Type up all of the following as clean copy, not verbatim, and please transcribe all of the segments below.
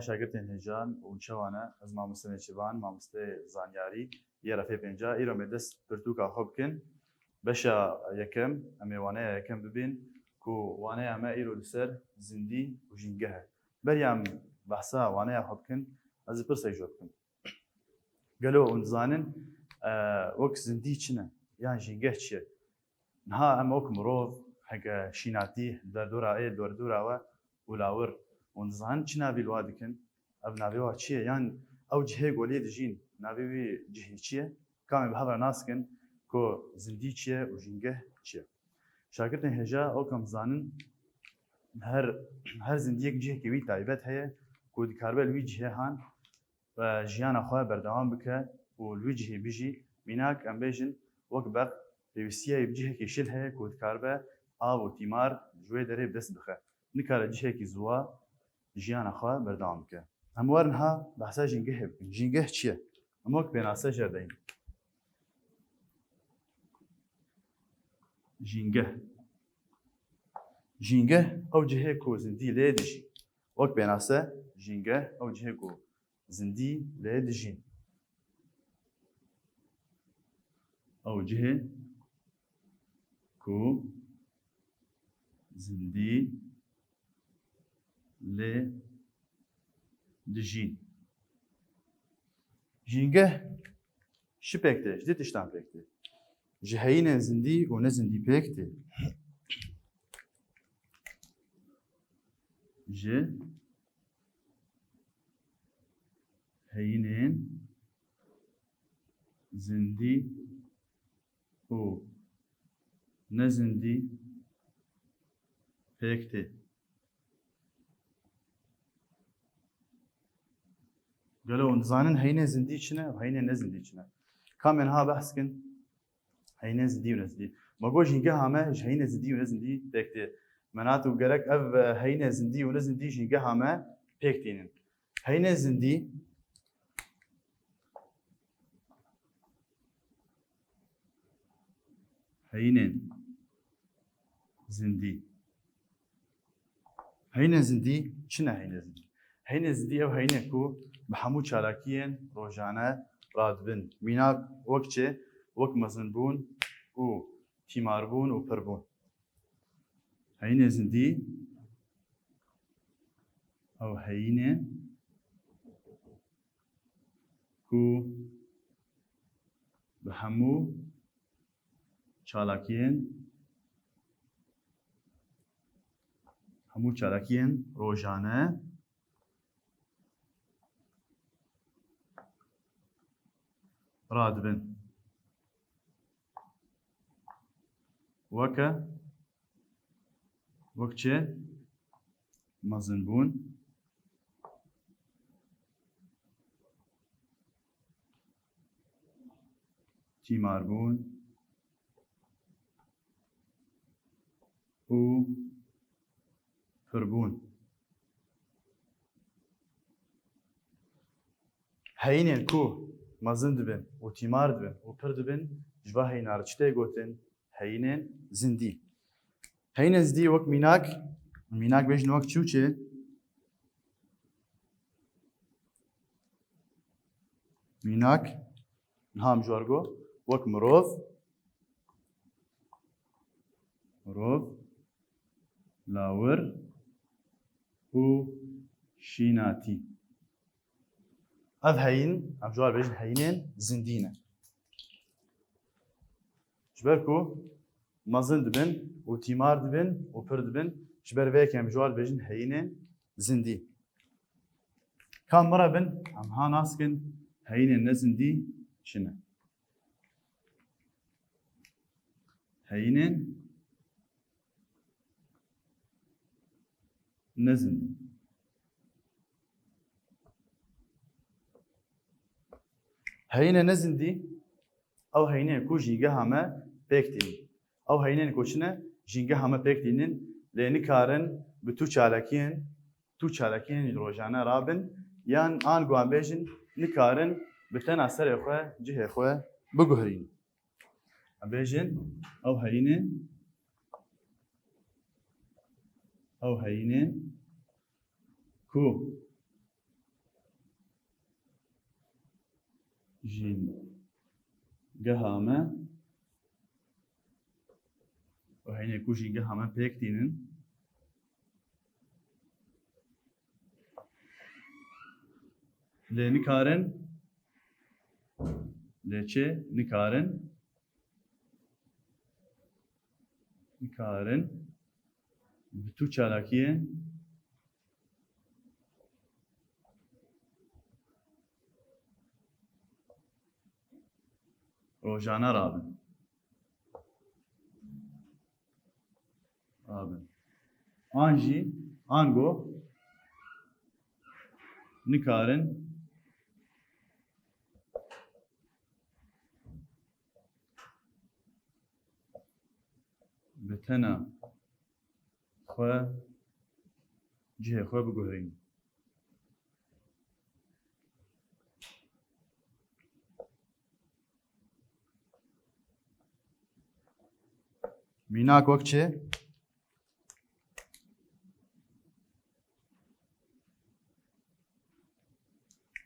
شاگردên hêjan û çawane ez mamosteyê Şivan, mamosteyê zanyarî yê refê pênca îro me dest pirtûka xwe bikin. Beşa yekem em ê waneya yekem bibîn ku waneya me îro li ser zindî û jîngeh e. Beriya em behsa waneya xwe bikin, ez ê pirsek jî bikim. Gelo hûn dizanin wek zindî çi ne yan jîngeh çi ye? Niha em wek mirov heke şînatî derdora ê derdora we û lawir hûn dizanin çi navê li wa dikin? Ev navê wa çi ye? Yan ew cihê golê dijîn navê wî cihê çi ye? Kamê bi hev re naskin ku zindî çi ye û jîngeh çi ye? Şagirdên hêja wek em dizanin her zindiyek cihekî wî taybet heye ku dikaribe li wî cihê han jiyana xwe berdewam bike û li wî cihê bijî. Mînak em bêjin wek beq pêwîstiya cihekî şil heye ku dikaribe av û tîmar ji wê derê bi dest bixe. Nikare cihekî ziwa jiyana xwe berdewam bike. Em werin ha behsa jîngehê bikin. Jîngeh çi ye? Em wek pênase jerdeyîn. Jîngeh. Jîngeh ew cihê ku zindî lê dijî. Wek pênase jîngeh ew cihê ku zindî lê dijîn. Ew cihê ku zindî lê dijîn. Jîngeh şi pêk tê, ji dî tiştan pêk tê. Ji heyînên zindî û nezindî pêk tê. Ji heyînên zindî û nezindî pêk tê. Gelo hûn dizanin heyînên zindî çi ne û heyînên nezindî çi ne? Kamên ha behs kin heyînên zindî û nezindî. Me got jîngeha me ji heyînên zindî û nezindî pêk tê. Me nato gerek ev heyînên zindî û nezindî jîngeha me pêk tînin. Heyînên zindî heyînên zindî. Heyînên zindî çi ne heyînên zindî? Heyînên zindî ew heyînê ku bi hemû çalakiyên rojane radibin. Mînak wek çi? Wek mezinbûn û tîmarbûn û pirbûn. Heyînê zindî ew heyînên ku bi hemû çalakiyên rojane radibin. Weke wek çi? Mezinbûn tîmarbûn û pirbûn. Heyînên ku mezin dibin û tîmar dibin û pir dibin ji bo heyîna re çi tê gotin? Heyînên zindî. Heyînên zindî wek mînak, mînak bêjin wek çi û çi? Mînak niha em ji war got wek mirov, lawir û şînatî. Ev heyîn em ji war bêjin heyînên zindî ne. Ji ber ku mezin dibin û tîmar dibin û pir dibin ji ber vê yekê em ji war bêjin heyînên zindî. Kam mire bin em ha naskin heyînên nezindî çi ne? Heyînên nezindî. Heyînê nezindî ew heyînê ku jîngeha me pêk tînin. Ew heyînên ku çi ne? Jîngeha me pêk tînin lê nikarin bi tu çalakiyên rojane rabin yan an wan bêjin nikarin bi tena serê xwe cihê xwe biguherînin. Em bêjin ew heyînên ku جين جهامة وهين يكون جين جهامة بيكتينن لنكارن لچه نكارن بتو چالاکیه روزانه رابن آنجی آنگو نکارن بتنا خو جهه خو بگوهرین مینا کوک چه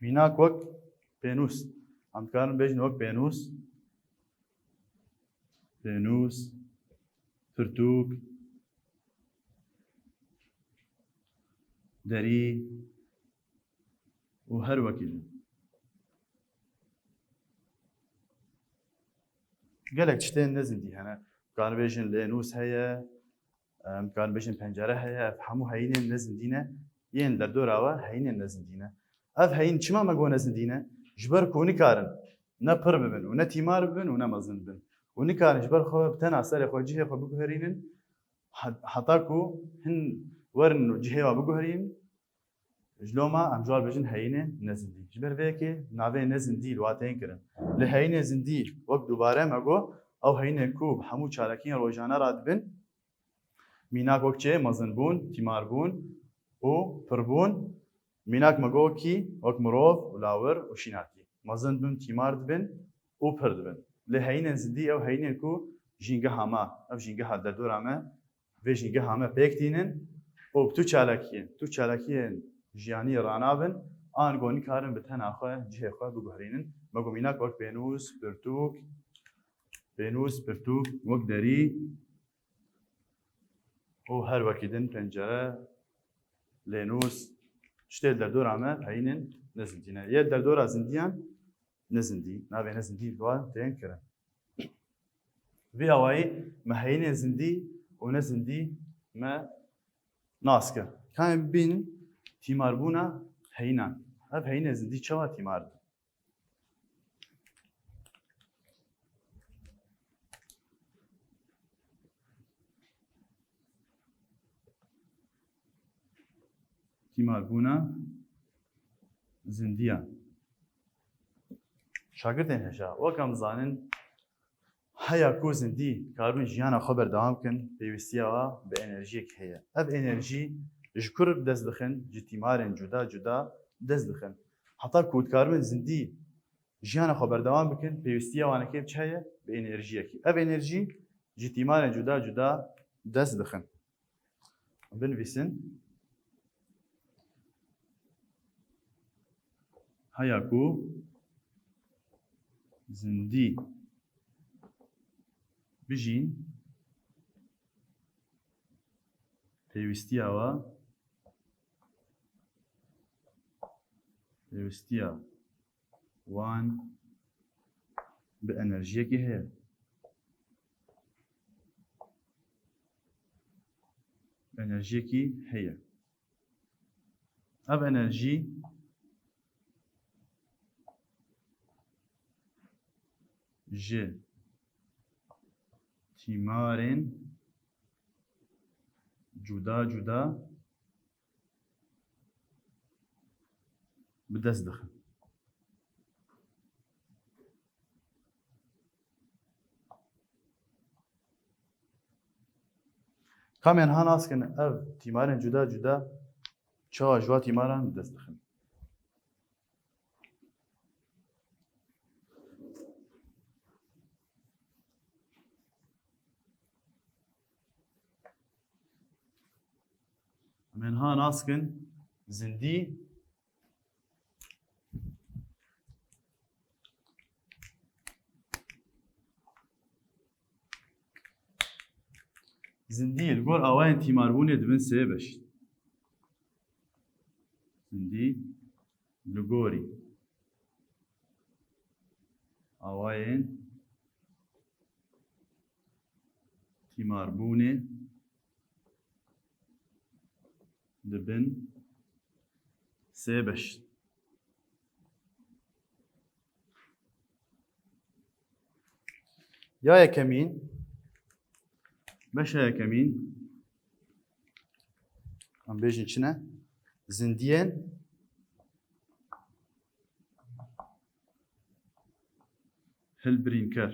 مینا کوک پینوس هم کارن بیشن وک پینوس فرتوك دري وهر وكيل قالك تشتين نزن دي هنا كان بيجن لينوس هيا كان بيجن بنجرة هيا فهمو هين نزن دينا ين دردورا هين نزن دينا اف هين چما مگو نزن دينا جبر كوني كارن نا پر ببن ونا تيمار ببن ونا مزن ببن ونكارن جبر خو بتنا سر خو جهه خو بگوهرين حتاكو هن ورن جهه بگوهرين جلوما امجال بجن هينه نزندي جبر فيكي ناوي نزندي الواتين كرن لهينه زندي وقت دوباره مگو او هينه كوب همو چالكين روزانه رادبن ميناك وقتچه مزنبون تيماربون او پربون ميناك مگو كي وقت مروف ولاور وشيناتي مزنبون تيماردبن او پردبن لهين زندي او هين كو جينجا هما او جينجا هذا دورامه و جينجا هما بيكتينن او تو چالاكين جياني رانابن ان گوني كارن بتنا خو جه خو بگهرينن مگو ميناك وقت بينوس برتوك وقت دري او هر وكيدن پنجره لينوس شتيل در دورامه هينن نزندينه يد در دورا زنديان نزندي نابي نزندي دوان تين كرن في هواي ما هين زندي ونزندي ما ناسكه كان بين تيماربونا هينا اب هين زندي چوا تيمار تيماربونا زنديان شاگردین هجا وکم زانن هيا کو زندی کاربن جیانا خبر دوام کن پیوستیا به انرژی که هيا اب انرژی جکر دست دخن جتیمارن جدا دست دخن حتی کود کاربن زندی جیانا خبر دوام بکن پیوستیا وانه که چه هيا به انرژی کی اب انرژی جتیمارن جدا دست دخن بنویسن هيا کو زندي بجين پێویستیاوە وان بە ئەنەرژیەکی هەیە ئەم ئەنەرژی ji tîmarên cuda bi dest dixin. Kamên han askin ev tîmarên cuda çawa ji wa tîmaran bi dest dixin. من ها ناسكن زندي زندی الگور آواین تیماربونه دبن سه بش زندی لگوری آواین تیماربونه دبن سه بش یا یکمین باشا یکمین ام بیجین چنه زندیان هلبرینکر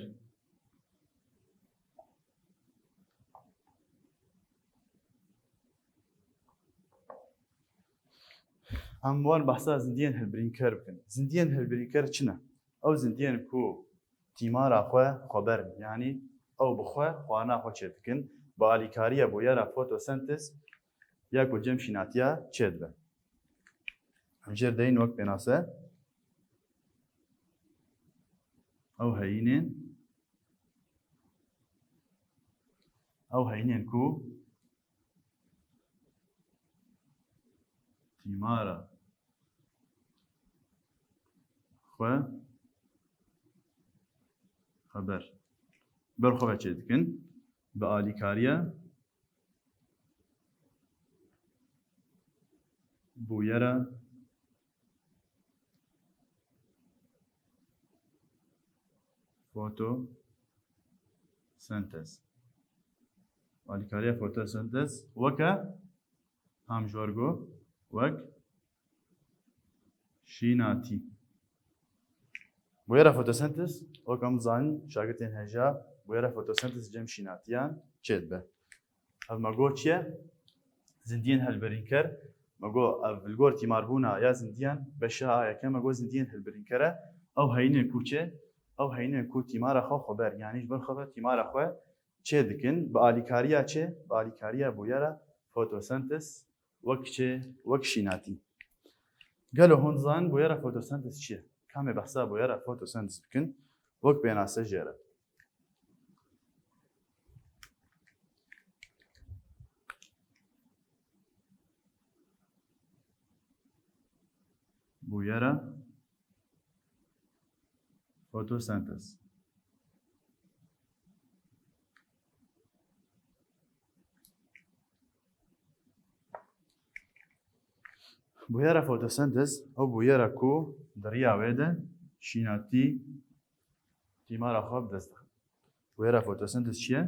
ام وان بحثا زندیان هلبرینکر بکن زندیان هلبرینکر چنه او زندیان کو تیمار اخوه خبر یعنی او بخوه خوانا خو چه بکن با الیکاریه بو یرا فوتوسنتز یا کو جم شیناتیا چید به همجر دین وقت بناسه او هینین کو تیمارا خو خبر برخواه چه دکن به آلیکاریه بویره فوتو سنتز آلیکاریه فوتو سنتز وکه هم جورگو وک شیناتی بویره فوتوسنتز وکم زن شاگردین هجا بویره فوتوسنتز جم شیناتیان چید به اف مگو چیه زندین هلبرینکر مگو اف الگور تیماربونا یا زندیان بشا یا که مگو زندین هلبرینکره او هینه کوچه او هینه کو تیمارا خو خبر یعنی جبر خبر تیمارا خو چه دکن با آلیکاریا چه با آلیکاریا بویره فوتوسنتز وک چه وک شیناتی قالوا هون زان بویره فوتوسنتز چیه كامي بحساب ويرى فوتوسنتز بكن وك بين السجارة بويرى فوتوسنتز بویره فوتوسنتز او بویره کو دریا ویده شیناتی تیمارا خواب دست بویره فوتوسنتز چیه؟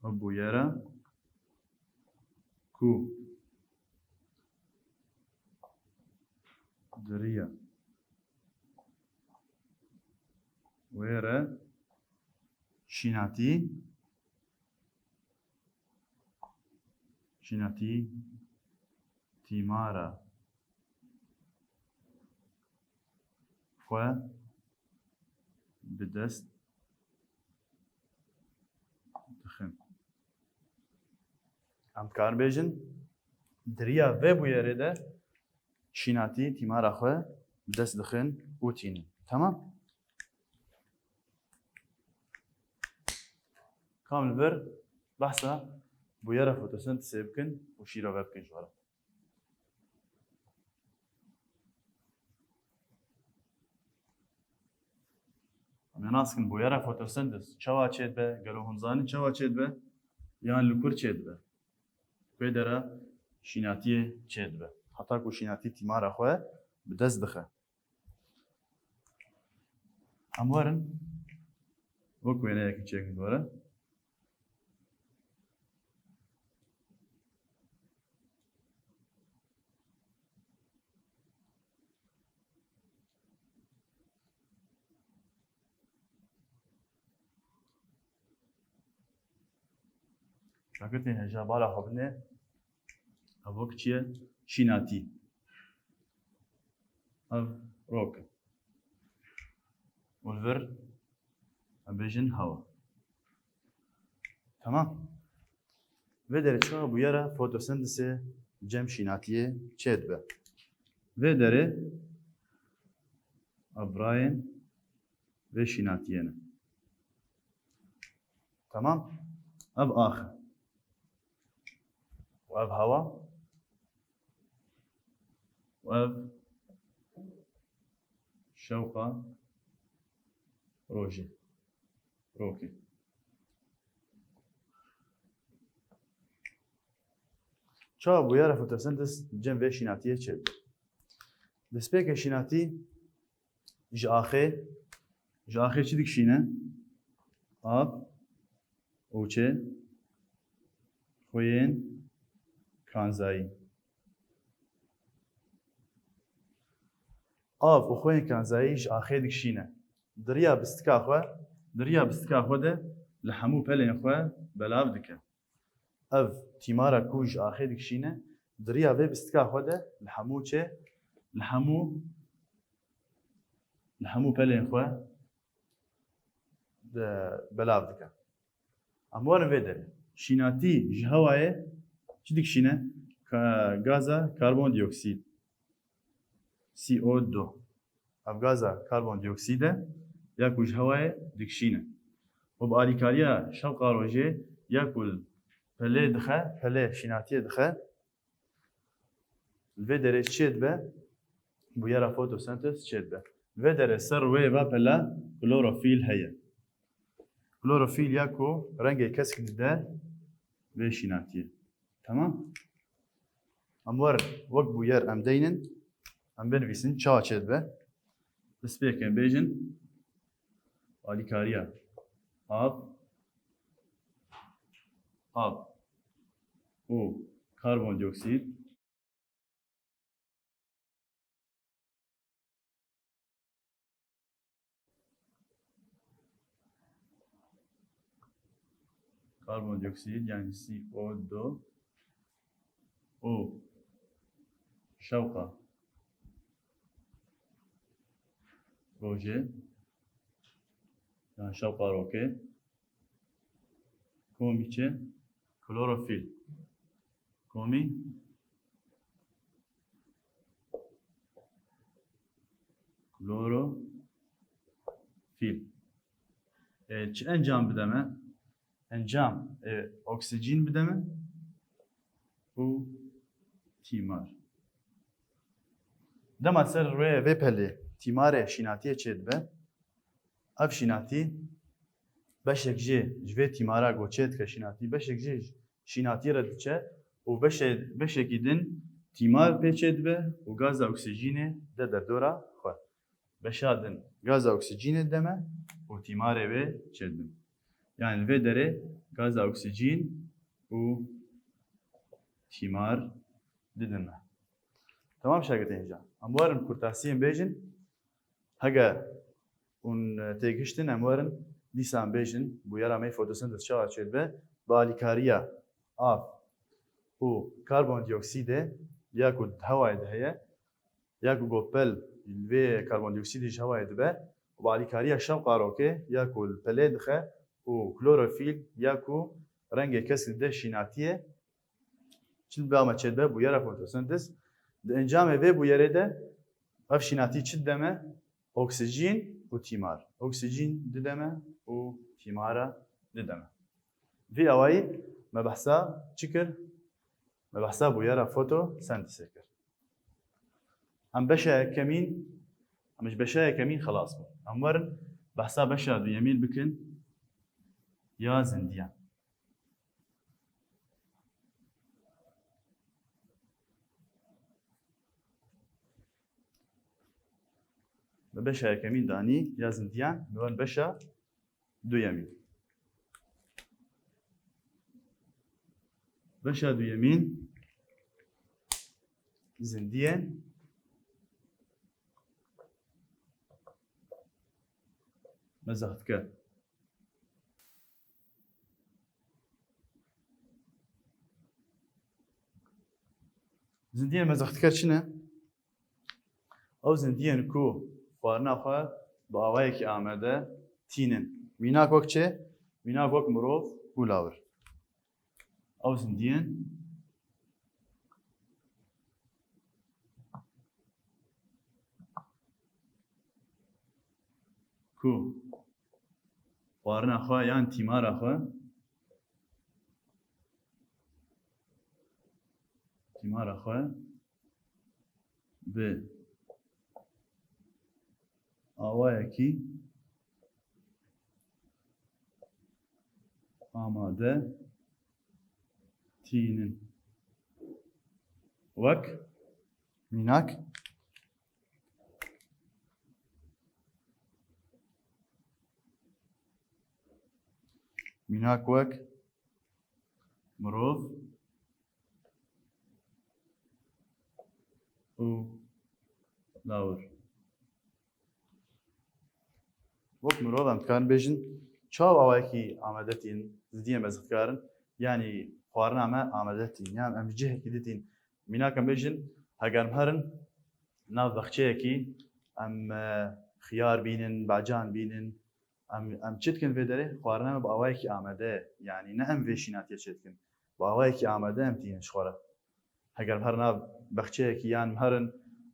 او بویره کو دریا ویره شیناتی تیمارا خو بدست دخن ام کار بیجن دریا و بویره ده شیناتی تیمارا خو بدست دخن و تینی تمام کامل بر بحثا بویره فوتوسنتز بکن و شیرا بکن جوارا مناسكن بويرا فوتوسنتز چوا چید به گلو هنزانی چوا چید به یان لکور چید به بدره شیناتی چید به حتی کو شیناتی تیمارا خواه بدست دخه اموارن وکو اینه یکی چیک دوره شاكرتين هجا بالا خبنه هبوك چیه شیناتی اف روك والفر ابيجن هوا تمام vedere çağa bu yara fotosenteze cem şinatiye çedbe vedere abrayen ve şinatiyene تمام اف اخر واف هوا واف شوقة روجي روكي شو بويا فوتوسنتز جنب شيناتيه تشد دسبيك شيناتي جاخي چی دکشینه آب اوچه خوین کانزایی آب و خوین کانزایی جاخي دکشینه دریا بستکا خو ده لحمو پلین خو بلاو دکه اف تیمارا کوج آخي دکشینه دریا و بستکا خو ده لحمو چه لحمو پلین خو بلاو دکه اموارن ویدره شیناتی جهوایه چی دکشینه گازا کاربون دیوکسید CO2 اف گازا کاربون دیوکسیده یا کوج هوایه دکشینه و با آلیکاریا شوقا روژه یا کل پله شیناتی دخه ویدره چید به بویارا فوتوسنتز چید به ویدره سر وی و پلا کلوروفیل هیه کلوروفیل یاکو رنگ کسک ده و شیناتیه تمام امور وقت بویار ام دینن ام بنویسن چا چید به بس بیکن بیجن آلیکاریا آب و کاربون دیوکسید کاربون دیوکسید یعنی CO2 و شوقة روجه yani şapka roke komiçe klorofil komi klorofil çi encam bideme encam oksijen bideme bu timar dema ser ve peli timare şinatiye çedbe ev şinati beşek jê ji vê tîmara goçê dike şînatî beşek jê şînatî re diçe û beşekî din tîmar pêçê dibe û gaza oksîjînê de derdora xwe beşa din gaza oksîjînê deme û tîmarê wê çêdibin yani vê derê gaza oksîjîn û tîmar didin me tamam şagirdên ca em warin kurtasiyên bêjin hege hûn têgihiştin em warin dîsan bêjin bûyera me fotosentez çawa çêdibe bi alîkariya av û karbondioksîdê ya ku hewayê de heye ya ku gopel vê karbondioksîdê ji hewayê dibe û bi alîkariya şewqa rokê ya ku li pelê dixe û klorofîl ya ku rengê kesk dide şînatiyê çi dibe me çêdibe bûyera fotosentez di encamê vê bûyerê de ev şînatî çi dideme oksijîn û tîmar oksijîn dideme û tîmara dideme vê awayî me behsa çi kir me behsa bûyera fotosentezê kir em beşa yekemîn em ji beşa yekemîn xelas bûn em werin behsa beşa duyemîn bikin ya zindiyan به بشا یکمین دانی یا زندیان میوان بشا دویمین بشا دویمین زندیان مزاحتکه زندیان مزاحتکه چنه؟ او زندیان کو خواردنا خو با ئاوایەکی ئامادە تینن میناک وەک چێ میناک وەک مرۆڤ و لاور ئەو زندیان کو خواردنا خو یان تیمارا خو تیمار خواه به آوائه کی آماده تینن وک میناک میناک وک مروف و لاور وەک مرۆڤ ئەم بکارن بێژن چاو ئەوەیەکی ئامادەتین زیدیە مەزگکارن یعنی خواردنامە ئامادەتین یان ئەم جهێکی دتین میناکەم بێژن هەگەرم هەرن ناو بەخچەیەکی ئەم خیار بینن باجان بینن ئەم چتکن vê derê خواردنامە بە ئەوەیەکی ئامادەیە یعنی نە ئەم vêşînatiye çêtkin بە ئەوەیەکی ئامادە ئەم تینن شخۆرە هەگەرم هەر ناو بەخچەیەکی یان هەرن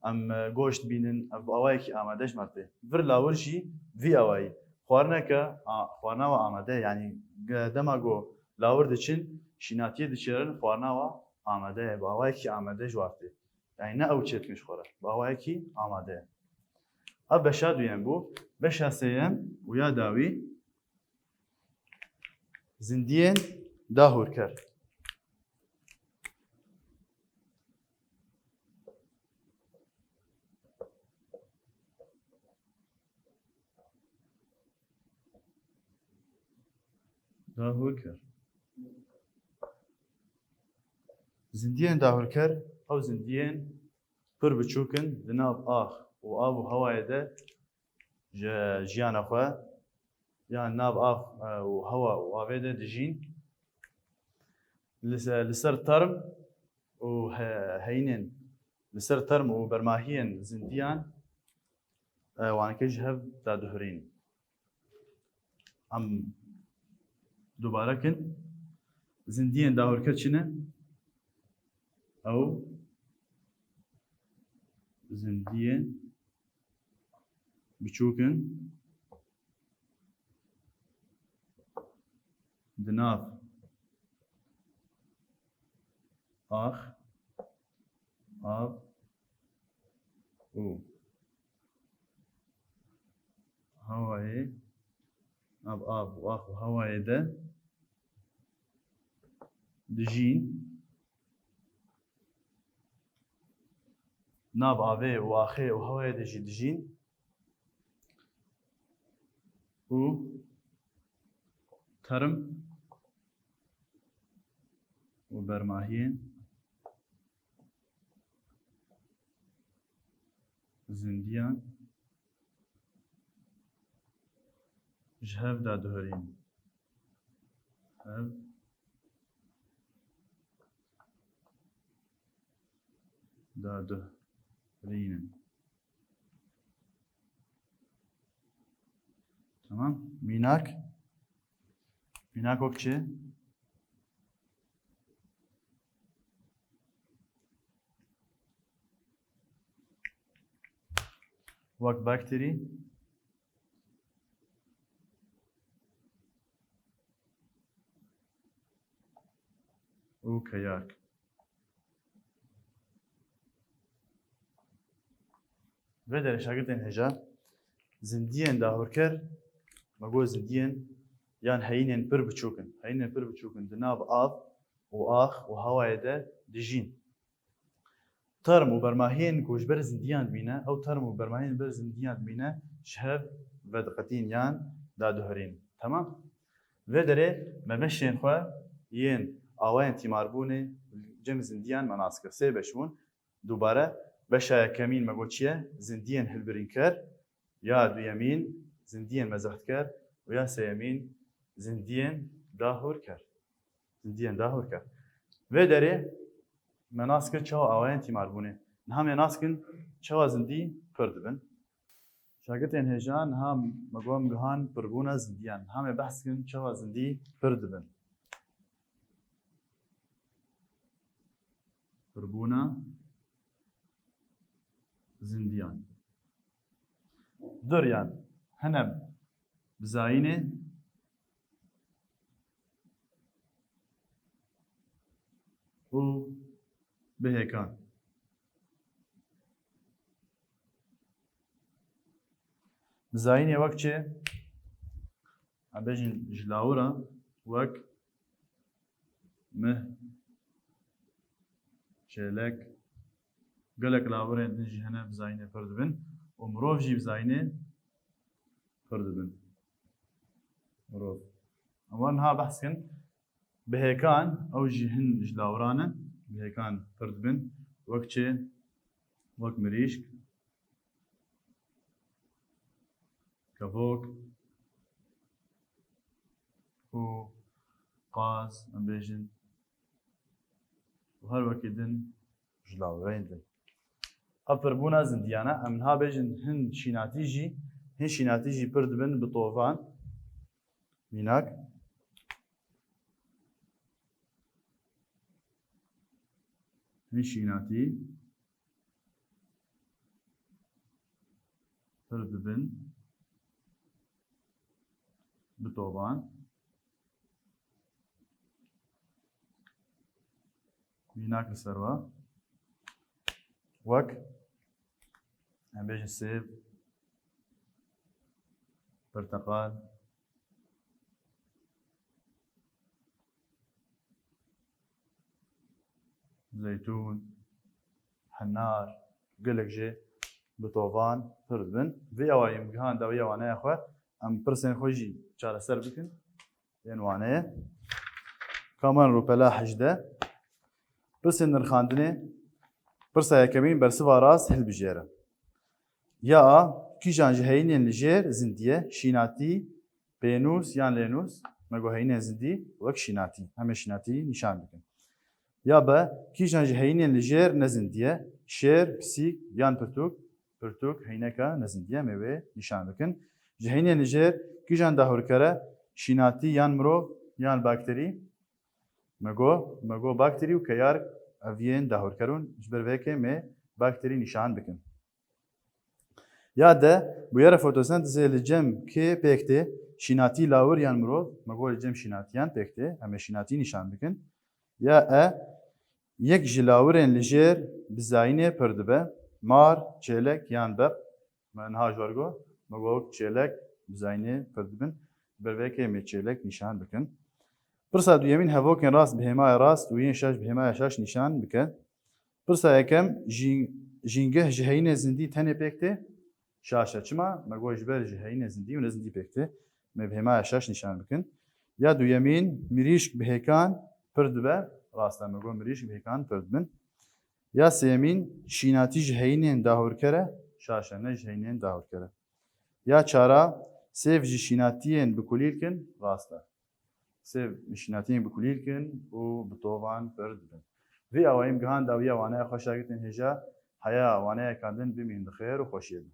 ئەم گۆشت بینن بە ئەوەیەکی ئامادەش مەرتێ ڤر لاورژی vî ئەوایی خواردنەکە خواردناوە ئامادەیە یعنی دەما گۆ لاور دەچن شیناتیە دەچێرن خواردناوە ئامادەیە بە ئەوەیەکی ئامادەش وارتێ یعنی نە ئەو چێتکنش خۆرە بە ئەوەیەکی ئامادەیە ئەو بەشا دوێن بوو بەشا سێیەم ویا داوی زیندiyên dahûrker dahûrker zindiyên dahûrker ew zindiyên pir biçûk in di nav ax û av û hewayê de ji jiyana xwe yan nav ax û hewa û avê de dijîn li ser term û heyînên li ser term û bermahiyên zindiyan waneke ji hev dadihurîn em دوباره کن زندiyên dahûrker çi ne ew zindiyên biçûk in di nav ax av û hewayê av û ax û hewayê de dijîn nav avê û axê û hewayê de jî dijîn û term û bermahiyên zindiyan ji hev dadihurîn hev dadihurînin tamam mînak mînak wek çi wek bakterî û keyak vê derê şagirdên hêja zindiyên dahûrker me got zindiyên yan heyînên pir biçûk in heyînên pir biçûk in di nav av û ax û hewayê de dijîn term û bermahiyên ku ji ber zindiyan dibîne ew term û bermahiyên ber zindiyan dibîne ji hev vediqetîn yan dadihurîn tamam vê derê me beşên xwe yên awayên tîmarbûnê cem zindiyan me nas kir sê beş bûn dubare beşa yekemîn me got çi ye zindiyên hilbirînker ya duyemîn zindiyên mezextker û ya sêyemîn zindiyên dahûrker zindiyên dahûrker vê derê me nas kir çawa awayên tîmarbûnê niha me nas kirin çawa zindî pir dibin şagirdên hêja niha me got gihan pirbûna zindiyan niha me behs kirin çawa zindî pir dibin pirbûna zindiyan duriyan hene bizayînê û بهێکان بزاینێ وەک چێ ئەبێژین ji lawira wek mih çêlek gelek lawirên din jî hene bizayînê pir dibin û mirov jî bizayînê pir dibin mirov wan ha behs kin bihêkan ew jî hin ji lawiran in bihêkan pir dibin wek çê wek mirîşk kevok û qaz em bêjin û her wekî din ji lawirayên din ev pirbûna zindiyan e em niha bêjin hin şînatî jî pir dibin bi tovan mînak hin şînatî pir dibin bi tovan mînak li ser we wek em bêjin sêv porteqal zeytûn henar gelek jê bi tovan pir dibin vê awayî min gihan dawiya waneya xwe em pirsên xwe jî çareser bikin yên waneyê kaman rûpela hejde pirsên nirxandinê pirsa yekemîn bersiva rast hilbijêre ya kîjan ji heyînên li jêr zindiye şînatî pênûs yan lênûs me got heyînên zindî wek şînatî hemê şînatî nîşan bikin ya be kîjan ji heyînên li jêr nezindiye şêr pisîk yan pirtûk heyneka nezindiye me wê nîşan bikin ji heyînên li jêr kîjan dahûrkere şînatî yan mirov yan bakterî me got bakterî û keyar ev yên dahûrkerûn ji ber vêkê me bakterî nîşan bikin ya de bûyera fotosentezê li cem kê pêk tê şînatî lawir yan mirov me got li cem şînatiyan pêk tê em ê şînatî nîşan bikin ya yek ji lawirên li jêr bizayînê pir dibe mar çêlek yan beq me niha ji wer got me got çêlek bizayînê pir dibin ji ber vêkê me çêlek nîşan bikin pirsa duyemîn hevokên rast bi hêmaya rast û yên şaş bi hêmaya şaş nîşan bike pirsa yekem jîngeh ji heyînê zindî tenê pêk tê şaş e çima me got ji ber ji heyînê zindî û nezindî pêk tê me bi hêmaya şaş nîşan bikin ya duyemîn mirîşk bi hêkan pir dibe rast e me got mirîşk bi hêkan pir dibin ya sêyemîn şînatî ji heyînên dahûrkere şaş e ne ji heyînên dahûrkere ya çara sêv ji şînatiyên bikulîlkin rast e sêv şînatiyên bikulîlkin û bi tovan pir dibin vê awayî min gihan dawiya waneya xwe şagirdên hêja heya waneyekan din bimînin bi xêr û xweşiyê bin